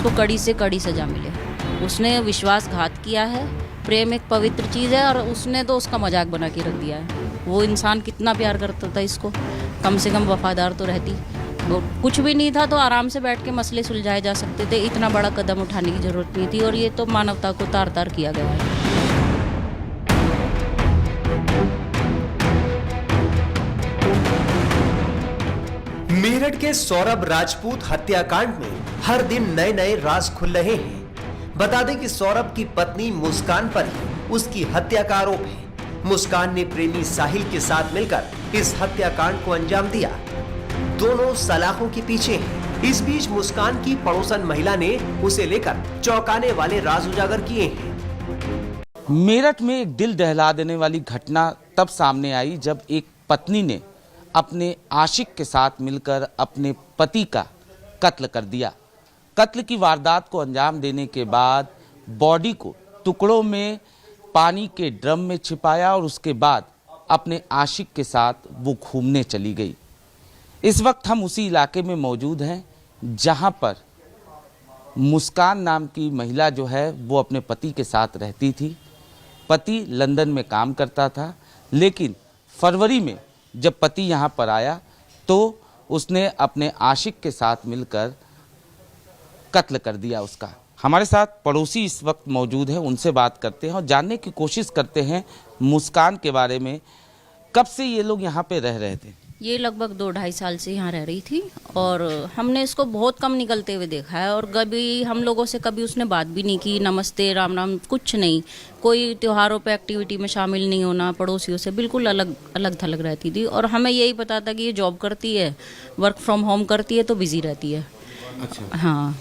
उसको कड़ी से कड़ी सजा मिले। उसने विश्वासघात किया है। प्रेम एक पवित्र चीज़ है और उसने तो उसका मजाक बना के रख दिया है। वो इंसान कितना प्यार करता था इसको, कम से कम वफादार तो रहती। वो कुछ भी नहीं था तो आराम से बैठ के मसले सुलझाए जा सकते थे, इतना बड़ा कदम उठाने की ज़रूरत नहीं थी। और ये तो मानवता को तार तार किया गया है। मेरठ के सौरभ राजपूत हत्याकांड में हर दिन नए नए राज खुल रहे हैं। बता दें कि सौरभ की पत्नी मुस्कान पर ही उसकी हत्या का आरोप है। मुस्कान ने प्रेमी साहिल के साथ मिलकर इस हत्याकांड को अंजाम दिया। दोनों सलाखों के पीछे हैं। इस बीच मुस्कान की पड़ोसन महिला ने उसे लेकर चौंकाने वाले राज उजागर किए हैं। मेरठ में एक दिल दहला देने वाली घटना तब सामने आई जब एक पत्नी ने अपने आशिक के साथ मिलकर अपने पति का कत्ल कर दिया। कत्ल की वारदात को अंजाम देने के बाद बॉडी को टुकड़ों में पानी के ड्रम में छिपाया और उसके बाद अपने आशिक के साथ वो घूमने चली गई। इस वक्त हम उसी इलाके में मौजूद हैं जहां पर मुस्कान नाम की महिला जो है वो अपने पति के साथ रहती थी। पति लंदन में काम करता था, लेकिन फरवरी में जब पति यहां पर आया तो उसने अपने आशिक के साथ मिलकर कत्ल कर दिया उसका। हमारे साथ पड़ोसी इस वक्त मौजूद है, उनसे बात करते हैं और जानने की कोशिश करते हैं मुस्कान के बारे में। कब से ये लोग यहाँ पे रह रहे थे? ये लगभग 2-2.5 साल से यहाँ रह रही थी और हमने इसको बहुत कम निकलते हुए देखा है। और कभी हम लोगों से कभी उसने बात भी नहीं की, नमस्ते राम राम कुछ नहीं। कोई त्योहारों पे एक्टिविटी में शामिल नहीं होना, पड़ोसियों से बिल्कुल अलग अलग थलग रहती थी। और हमें यही पता था कि ये जॉब करती है, वर्क फ्रॉम होम करती है, तो बिजी रहती है। अच्छा। हाँ।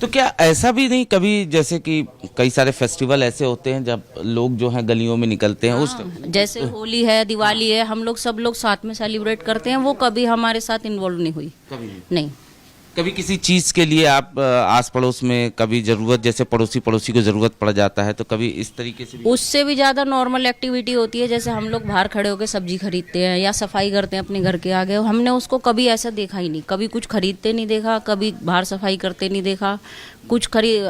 तो क्या ऐसा भी नहीं कभी, जैसे कि कई सारे फेस्टिवल ऐसे होते हैं जब लोग जो हैं गलियों में निकलते हैं, उस जैसे होली है, दिवाली है, हम लोग सब लोग साथ में सेलिब्रेट करते हैं, वो कभी हमारे साथ इन्वॉल्व नहीं हुई। कभी नहीं। कभी किसी चीज़ के लिए आप आस पड़ोस में कभी ज़रूरत, जैसे पड़ोसी को ज़रूरत पड़ जाता है, तो कभी इस तरीके से भी? उससे भी ज़्यादा नॉर्मल एक्टिविटी होती है, जैसे हम लोग बाहर खड़े होकर सब्जी खरीदते हैं या सफाई करते हैं अपने घर के आगे। हमने उसको कभी ऐसा देखा ही नहीं, कभी कुछ खरीदते नहीं देखा, कभी बाहर सफाई करते नहीं देखा, कुछ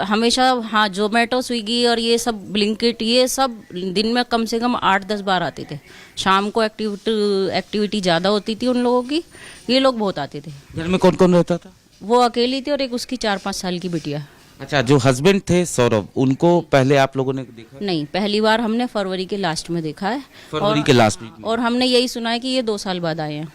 हमेशा। हाँ, जोमेटो, स्विगी और ये सब ब्लिंकिट, ये सब दिन में कम से कम 8-10 बार आते थे। शाम को एक्टिविटी ज़्यादा होती थी उन लोगों की, ये लोग बहुत आते थे। घर में कौन कौन रहता था? वो अकेली थी और एक उसकी 4-5 साल की बिटिया। अच्छा, जो हस्बैंड थे सौरभ, उनको पहले आप लोगों ने देखा? नहीं, पहली बार हमने फरवरी के लास्ट में देखा है। फरवरी के लास्ट वीक में। और हमने यही सुना है कि ये 2 साल बाद आए हैं।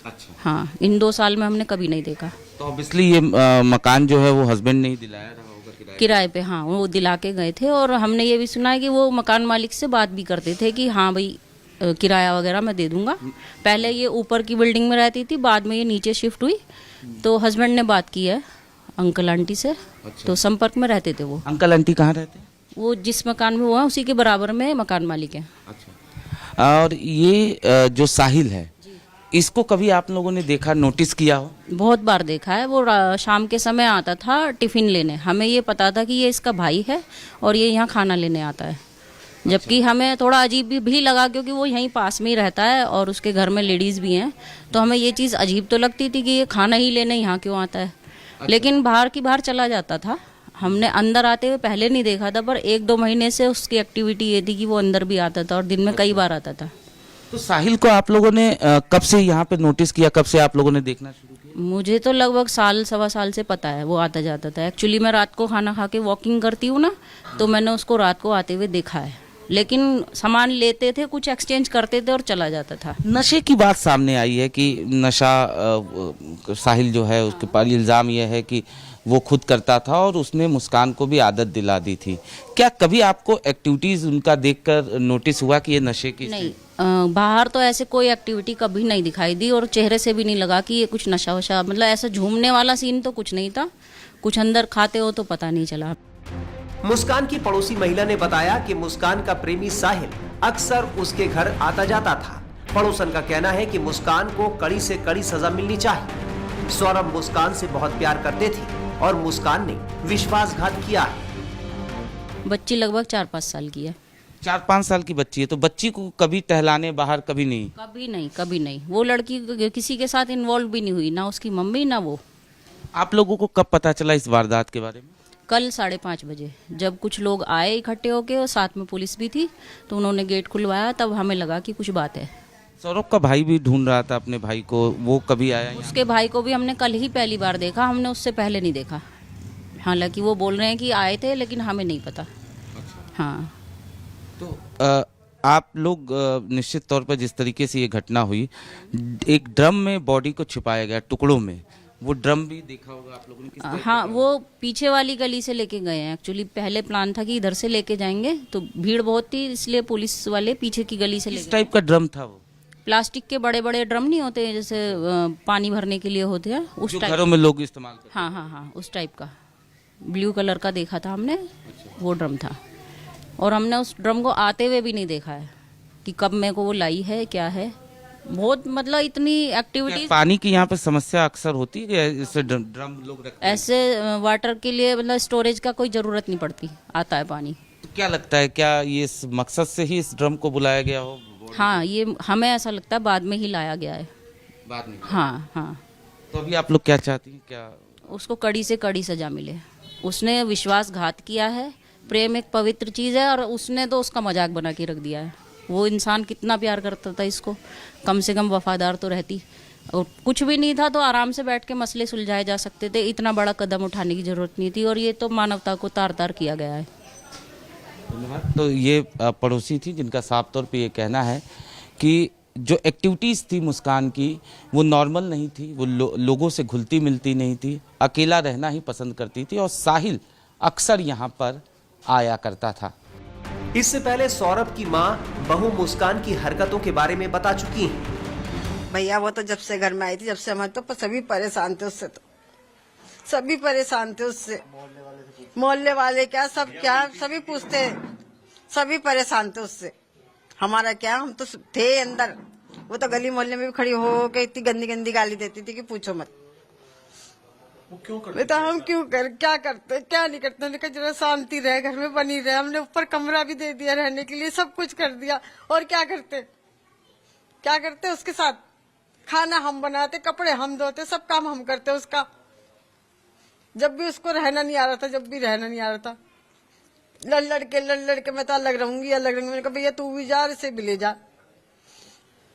अच्छा। हाँ, इन 2 साल में हमने कभी नहीं देखा। तो ऑब्वियसली ये मकान जो है वो हस्बैंड ने ही दिलाया रहा होगा किराए पे। हाँ, वो दिला के गए थे। और हमने ये भी सुना है कि वो मकान मालिक से बात भी करते थे कि हाँ भाई किराया वगैरह मैं दे दूंगा। पहले ये ऊपर की बिल्डिंग में रहती थी, बाद में ये नीचे शिफ्ट हुई, तो हस्बैंड ने बात की है अंकल आंटी से। अच्छा। तो संपर्क में रहते थे वो। अंकल आंटी कहाँ रहते हैं? वो जिस मकान में हुआ उसी के बराबर में मकान मालिक है। अच्छा। और ये जो साहिल है, इसको कभी आप लोगों ने देखा, नोटिस किया हो? बहुत बार देखा है। वो शाम के समय आता था टिफिन लेने। हमें ये पता था कि ये इसका भाई है और ये यहाँ खाना लेने आता है। जबकि हमें थोड़ा अजीब भी लगा, क्योंकि वो यहीं पास में ही रहता है और उसके घर में लेडीज़ भी हैं, तो हमें ये चीज़ अजीब तो लगती थी कि ये खाना ही लेने यहाँ क्यों आता है। अच्छा। लेकिन बाहर चला जाता था। हमने अंदर आते हुए पहले नहीं देखा था, पर 1-2 महीने से उसकी एक्टिविटी ये थी कि वो अंदर भी आता था और दिन में कई बार आता था। तो साहिल को आप लोगों ने कब से यहाँ पे नोटिस किया, कब से आप लोगों ने देखना शुरू किया? मुझे तो लगभग 1-1.25 साल से पता है वो आता जाता था। एक्चुअली मैं रात को खाना खा के वॉकिंग करती हूँ ना, तो मैंने उसको रात को आते हुए देखा है। लेकिन सामान लेते थे, कुछ एक्सचेंज करते थे और चला जाता था। नशे की बात सामने आई है कि नशा साहिल जो है उसके पर इल्ज़ाम यह है कि वो खुद करता था और उसने मुस्कान को भी आदत दिला दी थी। क्या कभी आपको एक्टिविटीज़ उनका देखकर नोटिस हुआ कि ये नशे की? नहीं, बाहर तो ऐसे कोई एक्टिविटी कभी नहीं दिखाई दी और चेहरे से भी नहीं लगा कि ये कुछ नशा वशा, मतलब ऐसा झूमने वाला सीन तो कुछ नहीं था। कुछ अंदर खाते हो तो पता नहीं चला। मुस्कान की पड़ोसी महिला ने बताया कि मुस्कान का प्रेमी साहिल अक्सर उसके घर आता जाता था। पड़ोसन का कहना है कि मुस्कान को कड़ी से कड़ी सजा मिलनी चाहिए। सौरभ मुस्कान से बहुत प्यार करते थे और मुस्कान ने विश्वासघात किया है। बच्ची लगभग 4-5 साल की है। 4-5 साल की बच्ची है, तो बच्ची को कभी टहलाने बाहर कभी नहीं? कभी नहीं। वो लड़की किसी के साथ इन्वॉल्व भी नहीं हुई, ना उसकी मम्मी ना वो। आप लोगों को कब पता चला इस वारदात के बारे में? कल 5:30 बजे जब कुछ लोग आए इकट्ठे होके और साथ में पुलिस भी थी, तो उन्होंने गेट खुलवाया, तब हमें लगा कि कुछ बात है। सौरभ का भाई भी ढूंढ रहा था अपने भाई को, वो कभी आया यहाँ? उसके भाई को भी हमने कल ही पहली बार देखा, हमने उससे पहले नहीं देखा। हालांकि वो बोल रहे हैं कि आए थे, लेकिन हमें नहीं पता। हाँ, तो आप लोग निश्चित तौर पर जिस तरीके से ये घटना हुई, एक ड्रम में बॉडी को छिपाया गया टुकड़ों में, वो ड्रम भी देखा होगा आप लोगों ने? किस तरह हाँ, वो पीछे वाली गली से लेके गए हैं। एक्चुअली पहले प्लान था कि इधर से लेके जाएंगे, तो भीड़ बहुत थी, इसलिए पुलिस वाले पीछे की गली से ले किस गए। टाइप का ड्रम था वो? प्लास्टिक के बड़े बड़े ड्रम नहीं होते जैसे पानी भरने के लिए होते हैं, उस जो टाइप। घरों में लोग इस्तेमाल करते हाँ हाँ हाँ, उस टाइप का ब्लू कलर का देखा था हमने, वो ड्रम था। और हमने उस ड्रम को आते हुए भी नहीं देखा है कि कब मेरे को वो लाई है, क्या है। बहुत मतलब इतनी हैं। एक्टिविटीज क्या पानी की यहाँ पे समस्या अक्सर होती है, इससे ड्रम लोग रखते हैं? ऐसे वाटर के लिए मतलब स्टोरेज का कोई ज़रूरत नहीं पड़ती, आता है पानी। तो क्या लगता है, क्या ये इस मकसद से ही इस ड्रम को बुलाया गया हो? हाँ, ये हमें ऐसा लगता है बाद में ही लाया गया है। बाद में? हाँ हाँ, तो अभी आप लोग क्या चाहती हैं? क्या उसको कड़ी से कड़ी सजा मिले। उसने विश्वासघात किया है। प्रेम एक पवित्र चीज़ है, और उसने तो उसका मजाक बना के रख दिया है। वो इंसान कितना प्यार करता था इसको, कम से कम वफादार तो रहती। और कुछ भी नहीं था तो आराम से बैठ के मसले सुलझाए जा सकते थे, इतना बड़ा कदम उठाने की जरूरत नहीं थी। और ये तो मानवता को तार तार किया गया है। तो ये पड़ोसी थी जिनका साफ तौर पे ये कहना है कि जो एक्टिविटीज़ थी मुस्कान की, वो नॉर्मल नहीं थी। वो लोगों से घुलती मिलती नहीं थी, अकेला रहना ही पसंद करती थी, और साहिल अक्सर यहाँ पर आया करता था। इससे पहले सौरभ की मां बहू मुस्कान की हरकतों के बारे में बता चुकी हैं। भैया वो तो जब से घर में आई थी, जब से हमारे तो सभी परेशान थे उससे, तो सभी परेशान थे उससे। मोहल्ले वाले क्या, सब क्या, सभी पूछते, सभी परेशान थे उससे। हमारा क्या, हम तो थे अंदर। वो तो गली मोहल्ले में भी खड़ी हो के इतनी गंदी गंदी गाली देती थी कि पूछो मत। वो क्यों करते? बेटा हम क्यों क्या करते, क्या नहीं करते। हमने कहा जरा शांति रहे, घर में बनी रहे। हमने ऊपर कमरा भी दे दिया रहने के लिए, सब कुछ कर दिया। और क्या करते, क्या करते उसके साथ? खाना हम बनाते, कपड़े हम धोते, सब काम हम करते उसका। जब भी उसको रहना नहीं आ रहा था, जब भी रहना नहीं आ रहा था, लड़ लड़ के मैं तो अलग रहूंगी, अलग रहूंगी। मैंने कहा भैया तू भी जा, इसे भी ले जा।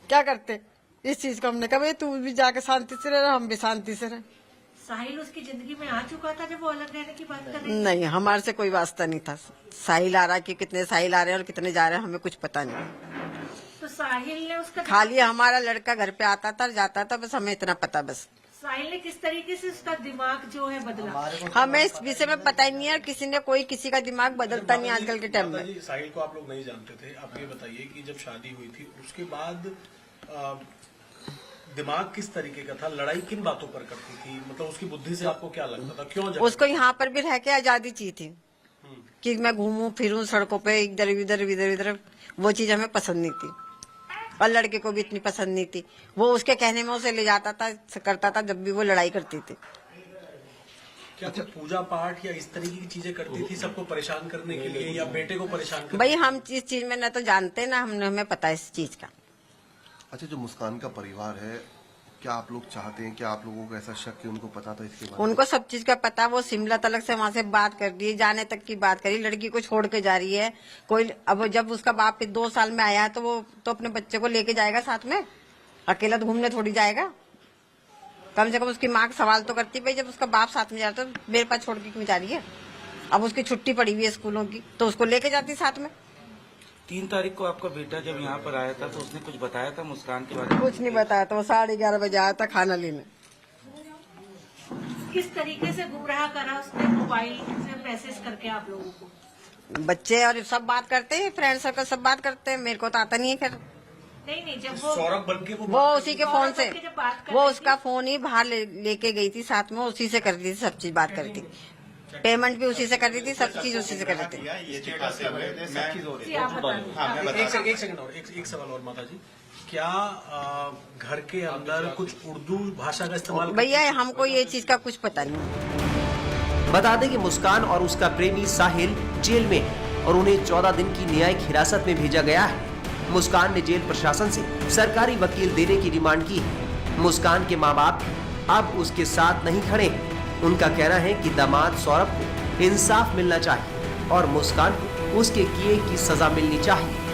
क्या करते इस चीज को? हमने कहा भैया तू भी जाके शांति से रह, हम भी शांति से रहे। साहिल उसकी जिंदगी में आ चुका था जब वो अलग रहने की बात कर रही? नहीं, हमारे से कोई वास्ता नहीं था। साहिल आ रहा कि कितने साहिल आ रहे हैं और कितने जा रहे हैं, हमें कुछ पता नहीं। तो साहिल ने उसका खाली हमारा लड़का घर पे आता था, जाता था, बस हमें इतना पता। बस साहिल ने किस तरीके से उसका दिमाग जो है बदला? हमें इस विषय में पता ही नहीं है। किसी ने कोई किसी का दिमाग बदलता नहीं आजकल के टाइम में। माताजी, साहिल को आप लोग नहीं जानते थे। आप ये बताइए कि जब शादी हुई थी उसके बाद दिमाग किस तरीके का था? लड़ाई किन बातों पर करती थी? मतलब उसकी बुद्धि से आपको क्या लगता था? क्यों उसको यहाँ पर भी रह के आजादी चाहिए थी कि मैं घूमूं फिरूं सड़कों पे, इधर इधर इधर इधर। वो चीज हमें पसंद नहीं थी, और लड़के को भी इतनी पसंद नहीं थी। वो उसके कहने में उसे ले जाता था, करता था जब भी वो लड़ाई करती थी। क्या कुछ पूजा पाठ या इस तरीके की चीजें करती थी सबको परेशान करने के लिए, या बेटे को परेशान करने? भाई हम इस चीज में न तो जानते ना हमें पता है इस चीज का। अच्छा, जो मुस्कान का परिवार है, क्या आप लोग चाहते हैं, क्या आप लोगों को ऐसा शक कि उनको पता था इसके बारे में? उनको सब चीज का पता। वो शिमला तलक से वहाँ से बात कर रही है, जाने तक की बात करी। लड़की को छोड़ के जा रही है कोई। अब जब उसका बाप 2 साल में आया तो वो तो अपने बच्चे को लेके जाएगा साथ में, अकेला तो घूमने थोड़ी जाएगा। कम से कम उसकी माँ का सवाल तो करती, भाई जब उसका बाप साथ में जा रहा तो मेरे पास छोड़ के क्यों जा रही है? अब उसकी छुट्टी पड़ी हुई है स्कूलों की, तो उसको लेके जाती साथ में। 3 तारीख को आपका बेटा जब यहाँ पर आया था तो उसने कुछ बताया था मुस्कान के बारे में? कुछ नहीं बताया था। वो 11:30 बजे आया था खाना लेने। किस तरीके से गुमराह करा उसने मोबाइल से मैसेज करके आप लोगों को? बच्चे और सब बात करते हैं, फ्रेंड सर्कल सब बात करते हैं। मेरे को तो आता नहीं है खैर। नहीं, जब वो सौरभ बनके वो उसी के फोन से, जब बात कर वो रही उसका फोन ही बाहर लेके गई थी साथ में, उसी से कर रही थी सब चीज, बात करती। पेमेंट भी उसी से कर रही थी, सब चीज उसी से कर रही थी। थी, आप बताइए। एक सेकंड और एक सवाल और माता जी, क्या घर के अंदर कुछ उर्दू भाषा का इस्तेमाल? भैया हमको ये चीज का कुछ पता नहीं। बता दें कि मुस्कान और उसका प्रेमी साहिल जेल में हैं और उन्हें 14 दिन की न्यायिक हिरासत में भेजा गया है। मुस्कान ने जेल प्रशासन से सरकारी वकील देने की डिमांड की है। मुस्कान के माँ बाप अब उसके साथ नहीं खड़े हैं। उनका कहना है कि दामाद सौरभ को इंसाफ मिलना चाहिए और मुस्कान को उसके किए की सजा मिलनी चाहिए।